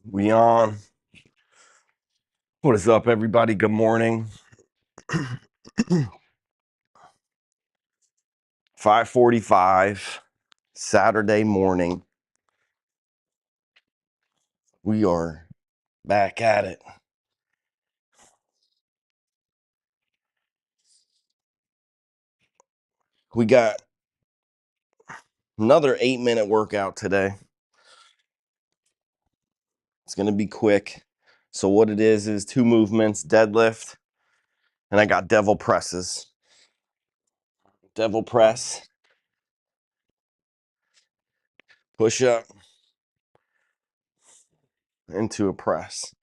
We on. What is up, everybody? Good morning. 5:45 Saturday morning. We are back at it. We got another 8-minute workout today. It's going to be quick. So what it is 2 movements, deadlift, and I got devil presses. Devil press, push up into a press.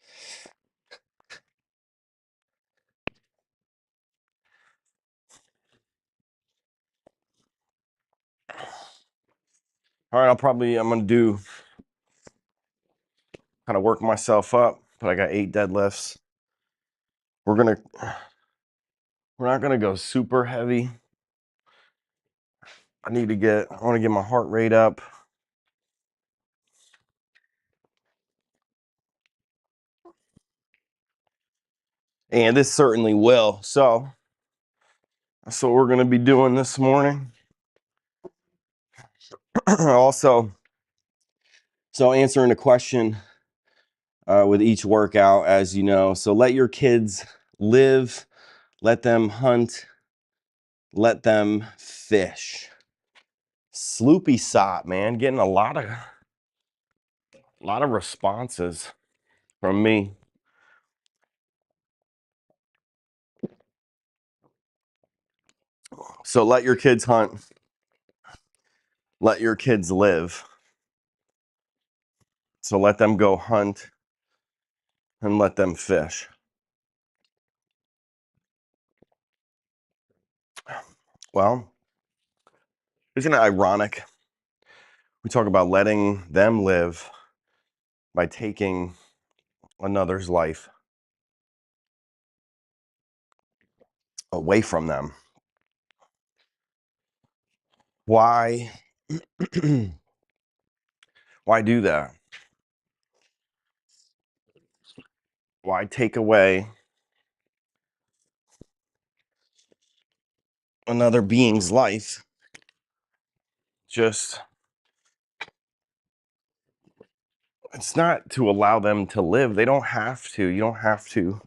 All right, I'm going to do kind of work myself up, but I got 8 deadlifts. We're not going to go super heavy. I want to get my heart rate up. And this certainly will. So that's what we're going to be doing this morning. Also, answering a question with each workout, as you know. So let your kids live, let them hunt, let them fish. Sloopy Sot, man, getting a lot of responses from me. So let your kids hunt, let your kids live. So let them go hunt and let them fish. Well, isn't it ironic? We talk about letting them live by taking another's life away from them. Why? Why do that? Why take away another being's life? Just, it's not to allow them to live. They don't have to. You don't have to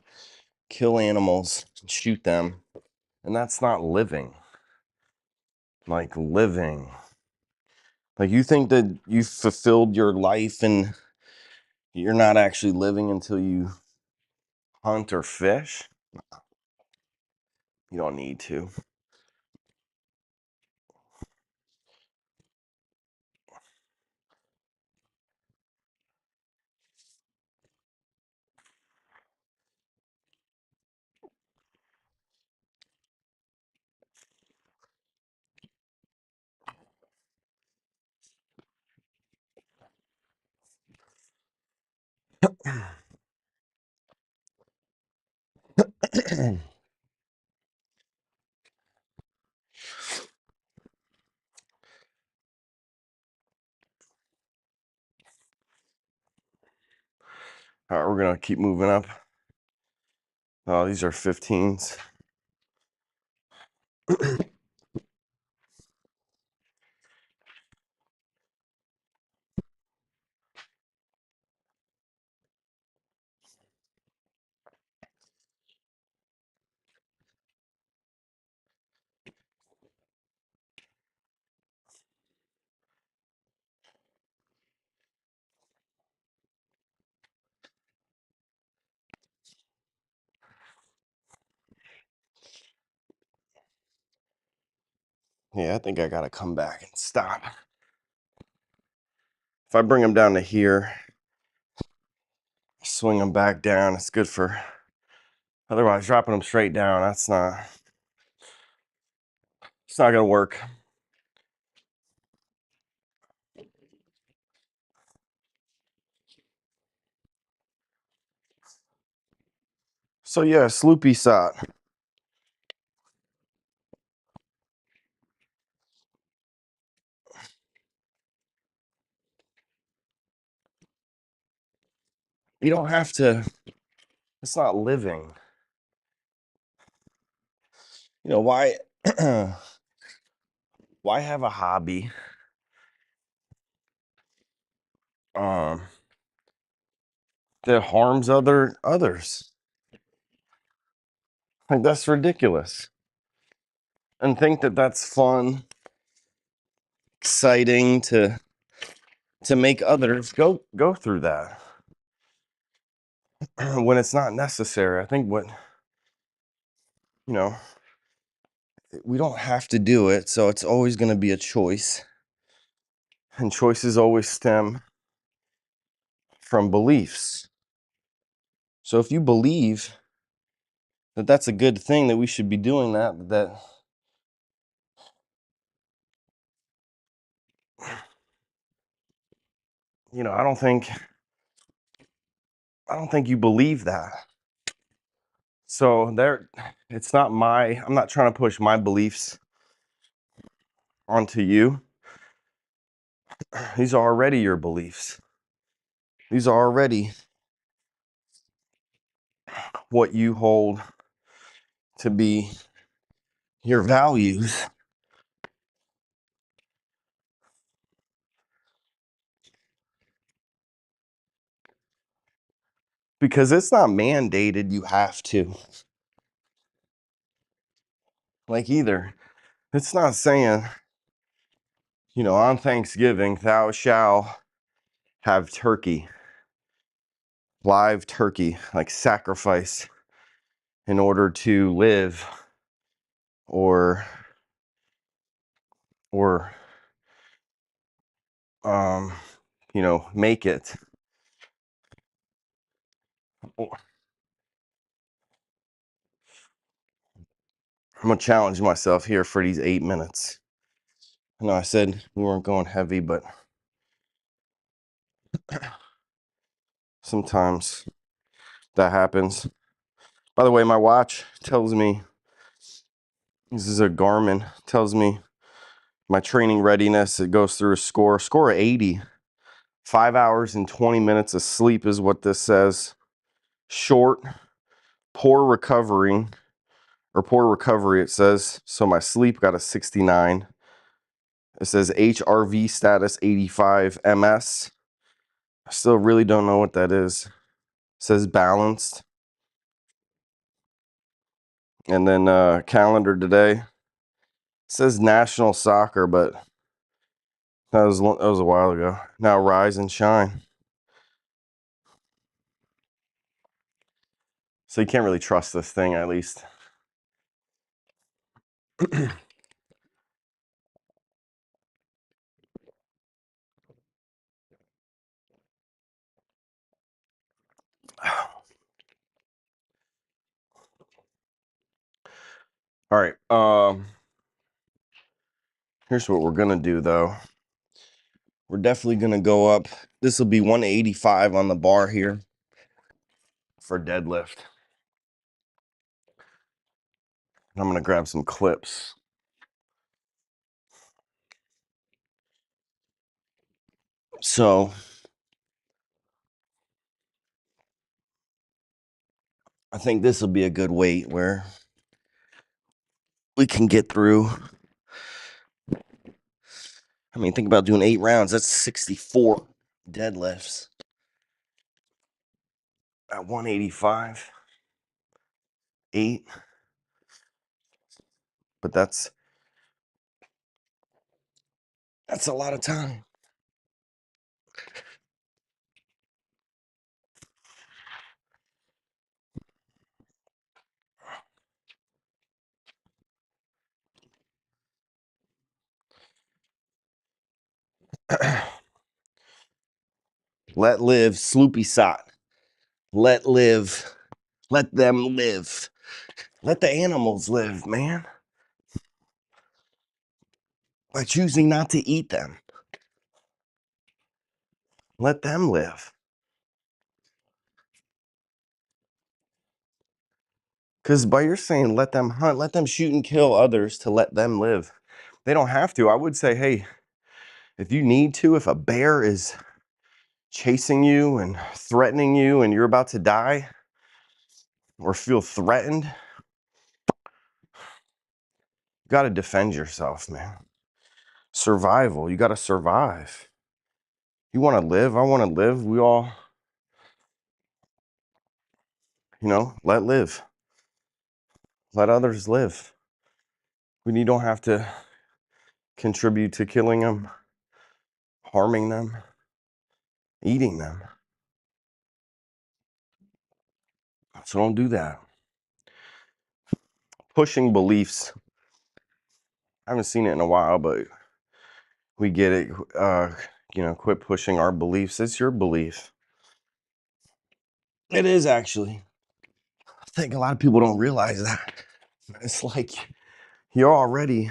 kill animals and shoot them. And that's not living. Like living. Like you think that you've fulfilled your life and you're not actually living until you hunt or fish? You don't need to. All right, we're going to keep moving up. Oh, these are 15s. Yeah, I think I got to come back and stop. If I bring them down to here, swing them back down, it's good for, otherwise dropping them straight down, it's not going to work. So yeah, Sloopy Sot. You don't have to, it's not living. You know, why why have a hobby um that harms others? Like, that's ridiculous. And think that that's fun, exciting to make others go through that when it's not necessary. I think you know, we don't have to do it, so it's always going to be a choice. And choices always stem from beliefs. So if you believe that that's a good thing, that we should be doing that you know, I don't think you believe that. So it's not I'm not trying to push my beliefs onto you. These are already your beliefs. These are already what you hold to be your values. Because it's not mandated you have to. Like, either. It's not saying, you know, on Thanksgiving, thou shalt have turkey, live turkey, like sacrifice in order to live or or um you know, make it. I'm gonna challenge myself here for these 8 minutes. I know I said we weren't going heavy, but sometimes that happens. By the way, my watch tells me, this is a Garmin, tells me my training readiness. It goes through a score of 80. 5 hours and 20 minutes of sleep is what this says. Short, poor recovering, or poor recovery, it says. So my sleep got a 69. It says HRV status 85 MS. I still really don't know what that is. It says balanced. And then calendar today. It says national soccer, but that was a while ago. Now rise and shine. So you can't really trust this thing, at least. All right. Here's what we're gonna do, though. We're definitely gonna go up. This will be 185 on the bar here for deadlift. I'm gonna grab some clips. So I think this will be a good weight where we can get through. I mean, think about doing 8 rounds. That's 64 deadlifts at 185. 8. But that's a lot of time. Let live, Sloopy Sot. Let live. Let them live. Let the animals live, man. By choosing not to eat them. Let them live. Because by you're saying let them hunt, let them shoot and kill others to let them live. They don't have to. I would say, hey, if you need to, if a bear is chasing you and threatening you and you're about to die or feel threatened, you got to defend yourself, man. Survival. You got to survive. You want to live. I want to live. We all, let live. Let others live. We don't have to contribute to killing them, harming them, eating them. So don't do that. Pushing beliefs. I haven't seen it in a while, but we get it. Quit pushing our beliefs. It's your belief. It is actually. I think a lot of people don't realize that. It's like you're already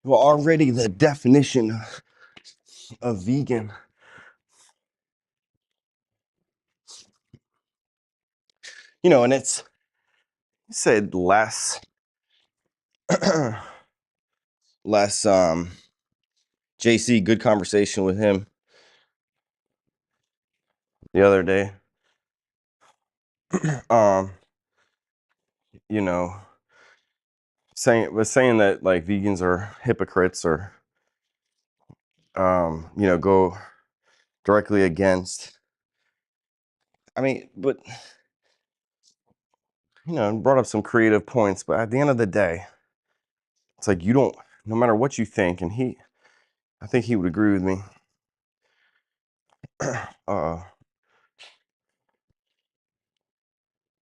the definition of vegan. And it's said less less JC, good conversation with him the other day. You know, saying that like vegans are hypocrites or go directly against. I mean, but brought up some creative points, but at the end of the day, it's like no matter what you think, and I think he would agree with me.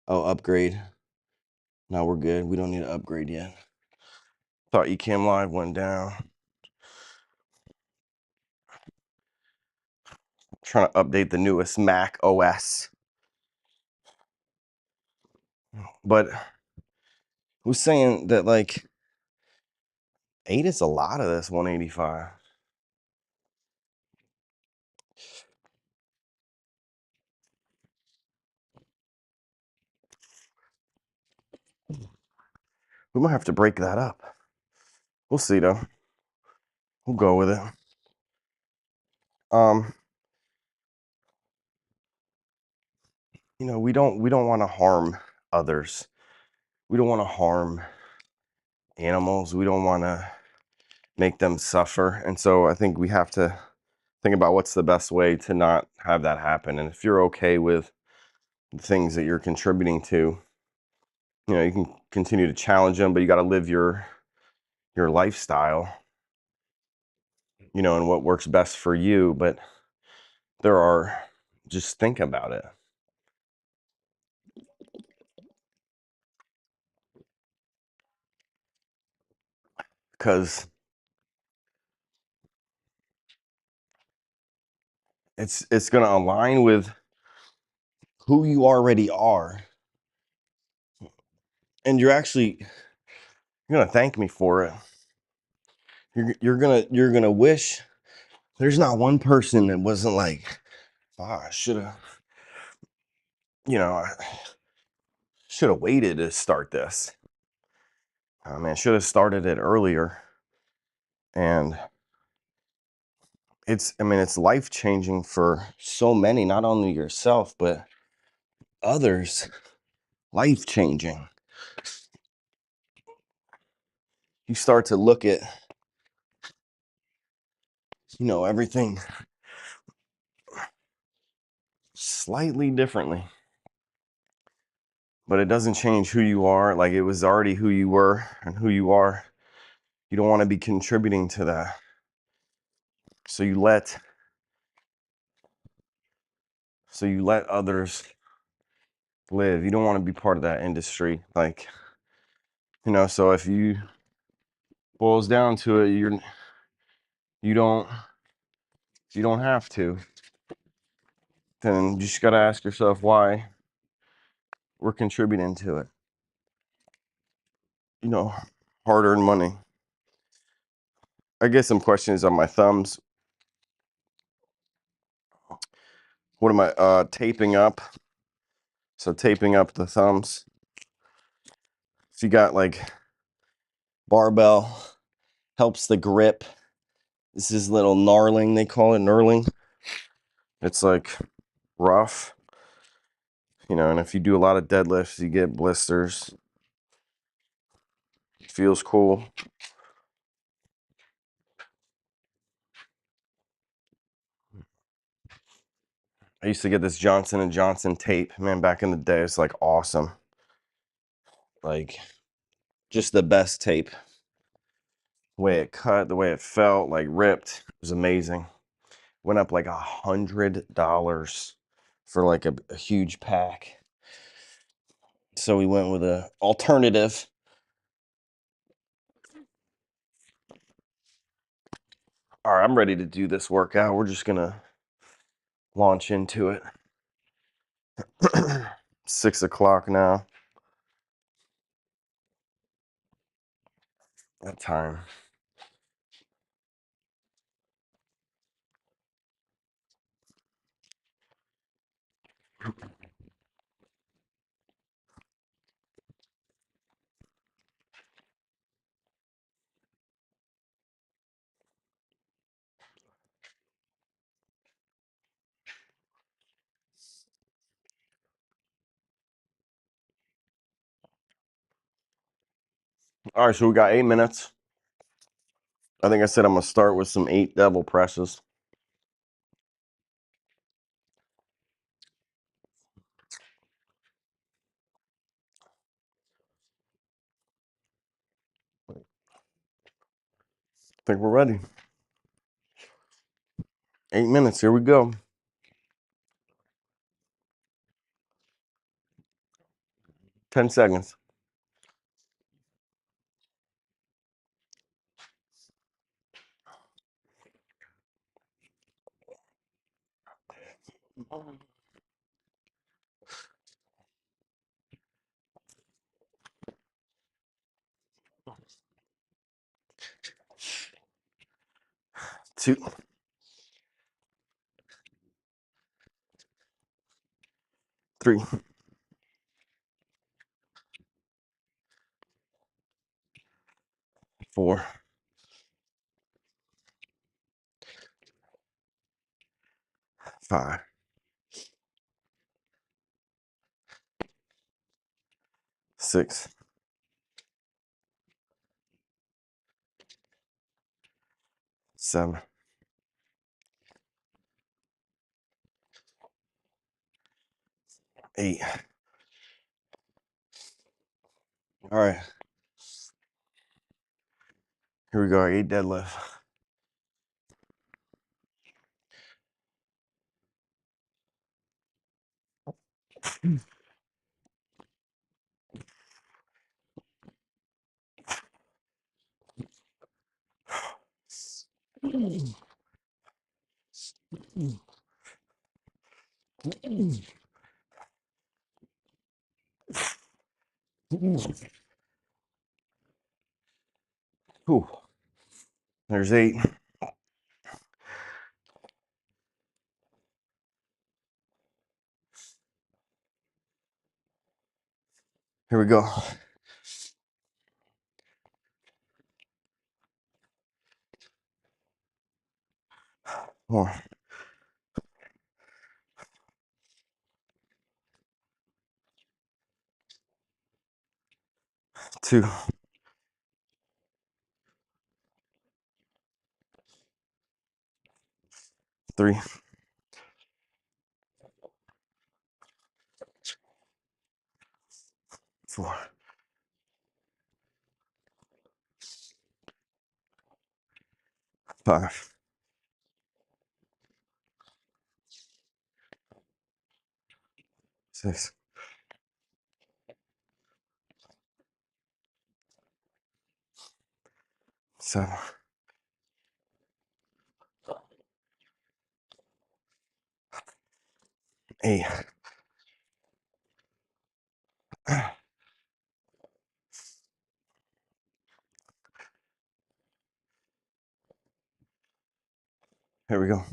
Upgrade. No, we're good. We don't need to upgrade yet. Thought Ecamm Live went down. Trying to update the newest Mac OS. But who's saying that like 8 is a lot of this 185? We might have to break that up. We'll see though. We'll go with it. We don't want to harm others. We don't want to harm animals. We don't want to make them suffer. And so I think we have to think about what's the best way to not have that happen. And if you're okay with the things that you're contributing to, you can continue to challenge them, but you got to live your lifestyle, and what works best for you. But just think about it. Because it's going to align with who you already are. And you're going to thank me for it. You're going to wish there's not one person that wasn't like, I should have, I should have waited to start this. I should have started it earlier. And it's life-changing for so many, not only yourself, but others. Life-changing. You start to look at, everything slightly differently. But it doesn't change who you are. Like it was already who you were and who you are. You don't want to be contributing to that. So you let others live. You don't want to be part of that industry. Like, so if you boils down to it, you don't have to. Then you just got to ask yourself why we're contributing to it. Hard-earned money. I get some questions on my thumbs. What am I taping up? So taping up the thumbs. If you got like barbell, helps the grip. This is little knurling, they call it knurling. It's like rough, and if you do a lot of deadlifts, you get blisters. It feels cool. I used to get this Johnson & Johnson tape, man, back in the day. It's like awesome. Like just the best tape. The way it cut, the way it felt, like ripped, it was amazing. Went up like $100 for like a huge pack. So we went with a alternative. All right, I'm ready to do this workout. We're just gonna launch into it. 6 o'clock now. That time. All right, so we got 8 minutes. I think I said I'm gonna start with some 8 devil presses. I think we're ready. 8 minutes, here we go. 10 seconds. Two, 3, 4, 5, 6, 7, 8. All right. Here we go, 8 deadlift. Whew. There's 8. Here we go. 1, 2, 3, 4, 5, 6, 7, 8. Here we go.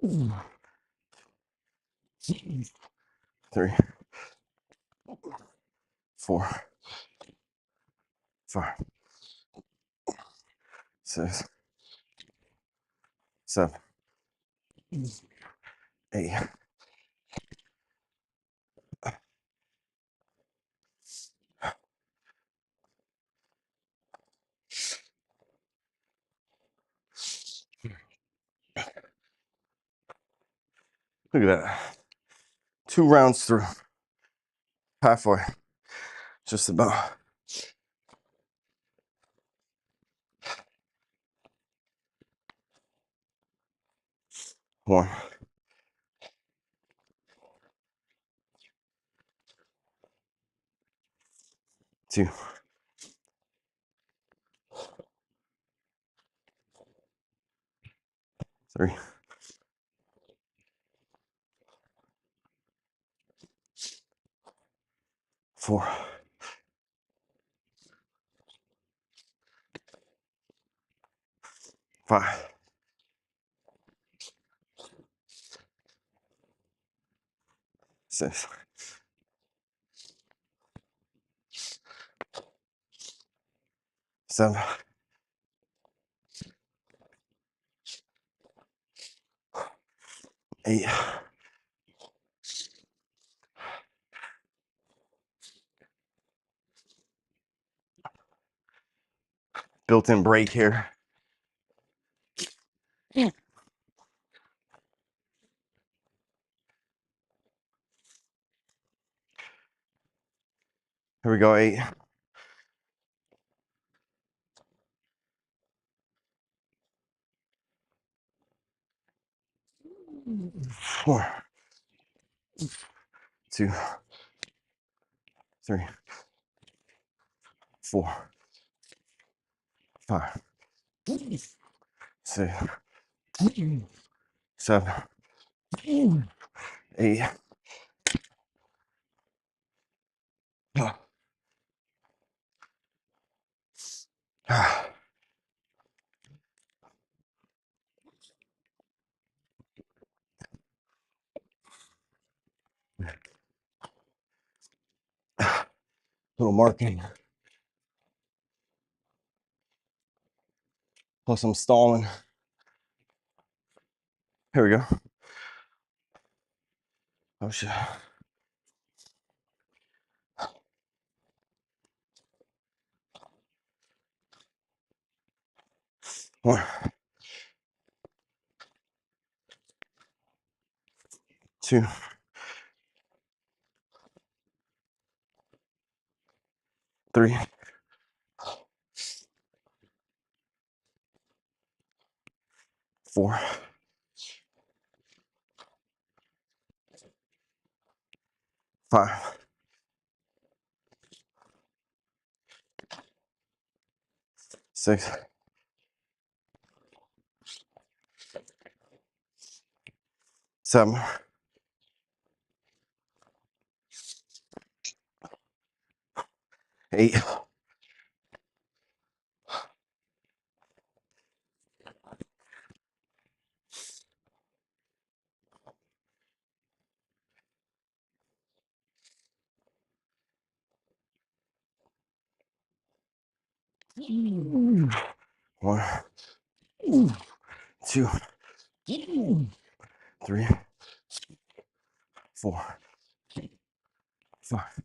3, 4, 5, 6, 7, 8. Look at that. 2 rounds through. Halfway. Just about. 1, 2, 3, 4, 5, 6, 7, 8. Built-in break here. Here we go, 8. 4, 2, 3, 4, 5, 6, 7, 8. Little marking. Plus I'm stalling. Here we go. Oh shit. 1, 2, 3, 4, 5, 6, 7, 8. 1, 2, 3, 4, 5,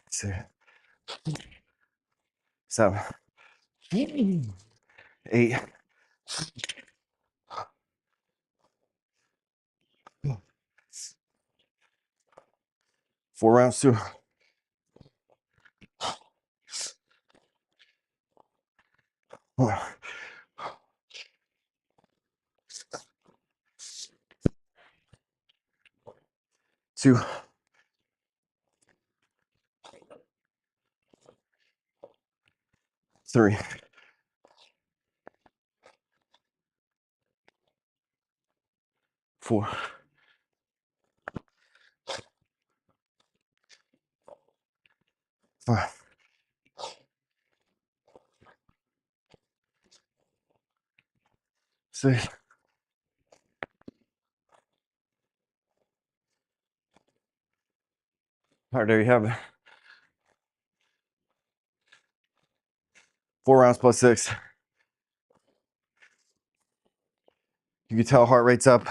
6, 7, 8. 4 rounds through. 1, 2, 3, 4, 5, 6, All right, there you have it. 4 rounds plus 6. You can tell heart rate's up.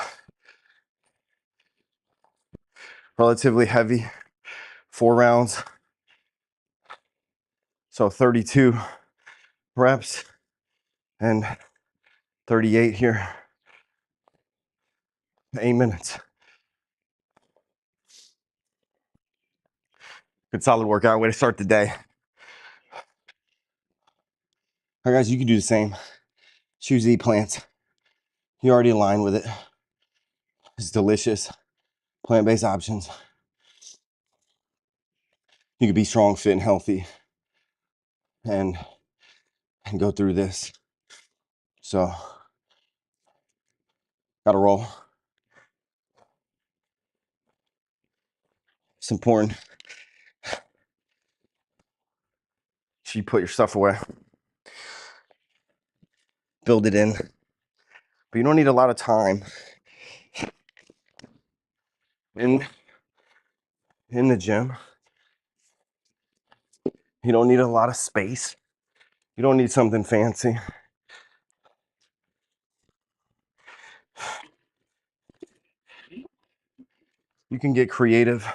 Relatively heavy. 4 rounds. So 32 reps and 38 here. 8 minutes. Good solid workout. Way to start the day. All right, guys, you can do the same. Choose to eat plants. You're already aligned with it. It's delicious. Plant-based options. You can be strong, fit, and healthy and go through this. So, gotta roll. It's important. You put your stuff away. Build it in. But you don't need a lot of time in the gym. You don't need a lot of space. You don't need something fancy. You can get creative.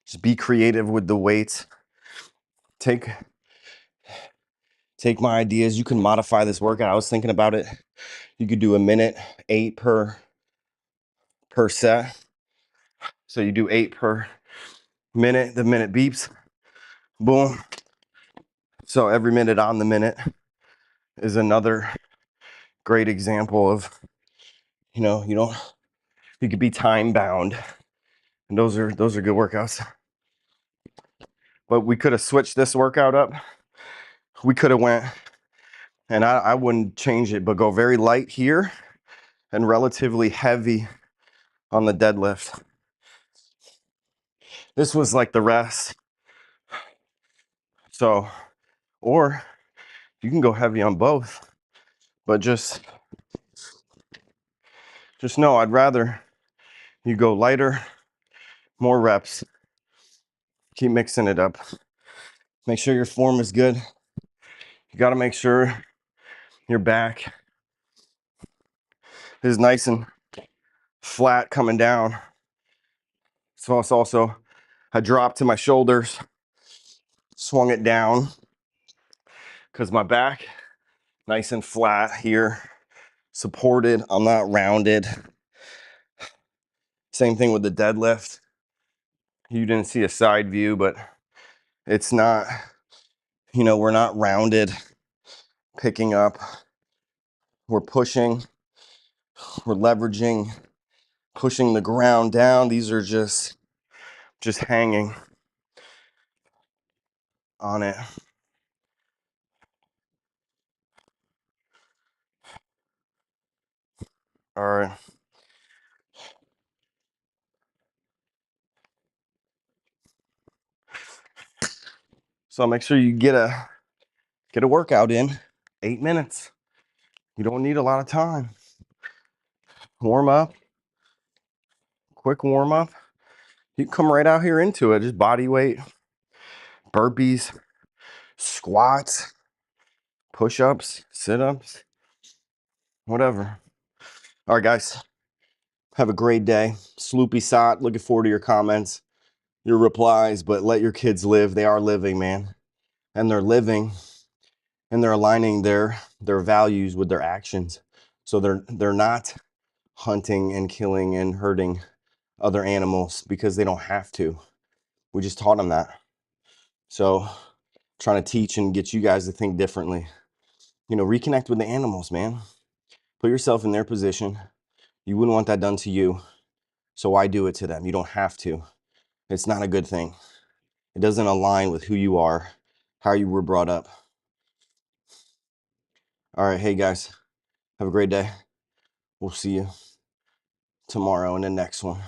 Just be creative with the weights. Take my ideas. You can modify this workout. I was thinking about it. You could do a minute, 8 per set. So you do 8 per minute. The minute beeps. Boom. So every minute on the minute is another great example of, you could be time bound. And those are good workouts. But we could have switched this workout up. We could have went, and I wouldn't change it, but go very light here and relatively heavy on the deadlift. This was like the rest. So, or you can go heavy on both, but just know I'd rather you go lighter, more reps, keep mixing it up. Make sure your form is good. You got to make sure your back is nice and flat coming down. So it's also, I dropped to my shoulders, swung it down because my back nice and flat here, supported. I'm not rounded. Same thing with the deadlift. You didn't see a side view, but it's not, we're not rounded, picking up. We're pushing, we're leveraging, pushing the ground down. These are just hanging on it. All right. So make sure you get a workout in 8 minutes. You don't need a lot of time. Warm up, quick warm up. You can come right out here into it. Just body weight, burpees, squats, push-ups, sit-ups, whatever. All right, guys. Have a great day. Sloopy Sot, looking forward to your comments, your replies, but let your kids live. They are living, man. And they're living, and they're aligning their values with their actions. So they're not hunting and killing and hurting other animals because they don't have to. We just taught them that. So trying to teach and get you guys to think differently. Reconnect with the animals, man. Put yourself in their position. You wouldn't want that done to you. So why do it to them? You don't have to. It's not a good thing. It doesn't align with who you are, how you were brought up. All right, hey guys, have a great day. We'll see you tomorrow in the next one.